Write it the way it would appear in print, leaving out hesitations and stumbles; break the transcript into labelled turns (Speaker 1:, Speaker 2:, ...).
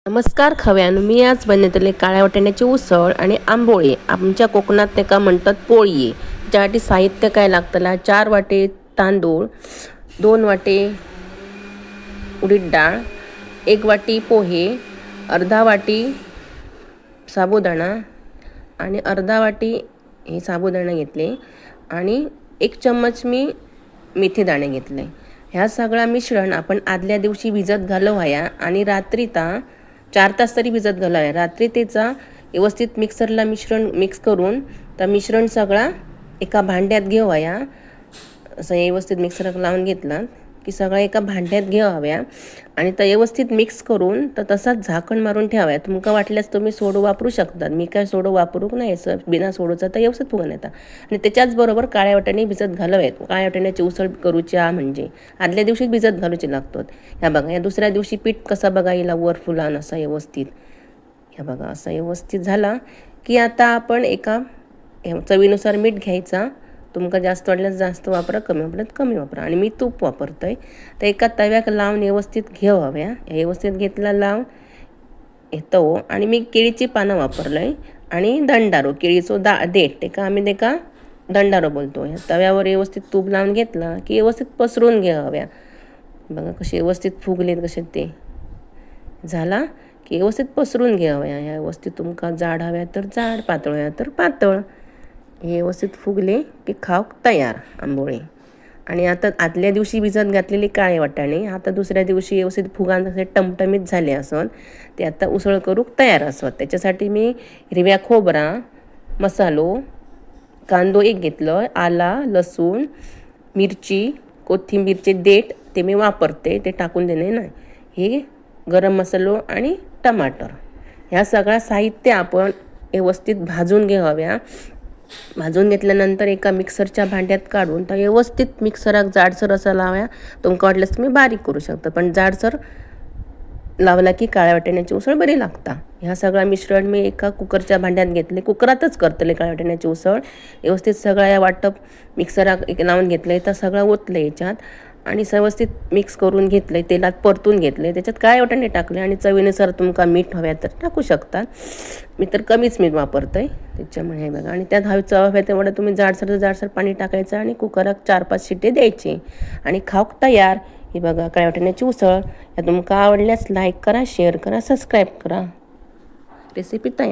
Speaker 1: नमस्कार खव्यान, मी आज बनवतले काळ्या वाटाण्याची उसळ आणि आंबोळी. आमच्या कोकणात ते का म्हणतात पोळी. ज्यासाठी साहित्य काय लागतला: 4 वाटे तांदूळ, 2 वाटे उडीद डाळ, 1 वाटी पोहे, अर्धा वाटी साबुदाणा आणि अर्धा वाटी हे साबुदाणा घेतले आणि 1 चम्मच मी मेथी दाणे घेतले. ह्या सगळा मिश्रण आपण आदल्या दिवशी भिजत घालूया आणि रात्री 4 तास तरी भिजत घालाव्या. रात्री त्याचा व्यवस्थित मिक्सरला मिश्रण मिक्स करून तर मिश्रण सगळा एका भांड्यात घेऊया. असं व्यवस्थित मिक्सरला लावून घेतला की सगळा एका भांड्यात घेऊया आणि तर व्यवस्थित मिक्स करून तर तसाच झाकण मारून ठेवाया. तुमका वाटल्यास तुम्ही सोडू वापरू शकता. मी काय सोडू वापरूक नाही, बिना सोडूचा तर व्यवस्थित फुगून येतात. आणि त्याच्याच बरोबर काळ्या वाटाणे भिजत घालाव्यात. काळ्या वाटाण्याची उसळ करूच्या म्हणजे आदल्या दिवशी भिजत घालूचे लागतात. ह्या बघा, या दुसऱ्या दिवशी पीठ कसा बघा येईल वर फुलान असा व्यवस्थित. ह्या बघा असा व्यवस्थित झाला की आता आपण एका चवीनुसार मीठ घ्यायचा. तुमका जास्त वाटल्यास जास्त वापरा, कमी वापरत कमी वापरा. आणि मी तूप वापरतोय. तर एका तव्याक लावून व्यवस्थित घेऊया. व्यवस्थित घेतला लावून येतो. आणि मी केळीची पानं वापरलंय आणि दंडारो, केळीचो देठ ते का आम्ही ते का दंडारो बोलतो. ह्या तव्यावर व्यवस्थित तूप लावून घेतला की व्यवस्थित पसरून घेऊया. बघा कसे व्यवस्थित फुगलेत कसे ते. झाला की व्यवस्थित पसरून घेऊया. ह्या व्यवस्थित तुमका जाड हव्या तर जाड, पातळ हव्या तर पातळ. हे व्यवस्थित फुगले की खाऊक तयार आंबोळी. आणि आता आदल्या दिवशी भिजत घातलेली काळे वाटाणे आता दुसऱ्या दिवशी व्यवस्थित फुगान तसे टमटमीत झाले असत ते आता उसळ करूक तयार असत. त्याच्यासाठी मी हिरव्या खोबरा मसालो, कांदो 1 घेतलं, आला, लसूण, मिरची, कोथिंबीरचे देठ ते मी वापरते, ते टाकून देणे नाही. हे गरम मसालो आणि टमाटर. ह्या सगळा साहित्य आपण व्यवस्थित भाजून घेऊया. भाजून घेतल्यानंतर एका मिक्सरच्या भांड्यात काढून तर व्यवस्थित मिक्सराक जाडसर असा लाव्या. तुमका वाटल्यास तुम्ही बारीक करू शकता, पण जाडसर लावला की काळ्या वाटाण्याची उसळ बरी लागता. ह्या सगळा मिश्रण मी एका कुकरच्या भांड्यात घेतले. कुकरातच करतले काळ्या वाटाण्याची उसळ. व्यवस्थित सगळा या वाटप मिक्सराक लावून घेतलं तर सगळं ओतलं याच्यात आणि व्यवस्थित मिक्स करून घेतलं. तेलात परतून घेतले. त्याच्यात काळे वाटाणे टाकले आणि चवीनुसार तुमका मीठ हव्या तर टाकू शकतात. मी तर कमीच मीठ वापरतोय त्याच्यामुळे. हे बघा, आणि त्यात चव हव्या तेवढं तुम्ही जाडसर पाणी टाकायचं आणि कुकरात 4-5 शिट्टे द्यायचे आणि खाऊक तयार. ही बघा काळ्या वाटाण्याची उसळ. या तुमका आवडल्यास लाईक करा, शेअर करा, सबस्क्राईब करा. रेसिपी तयार.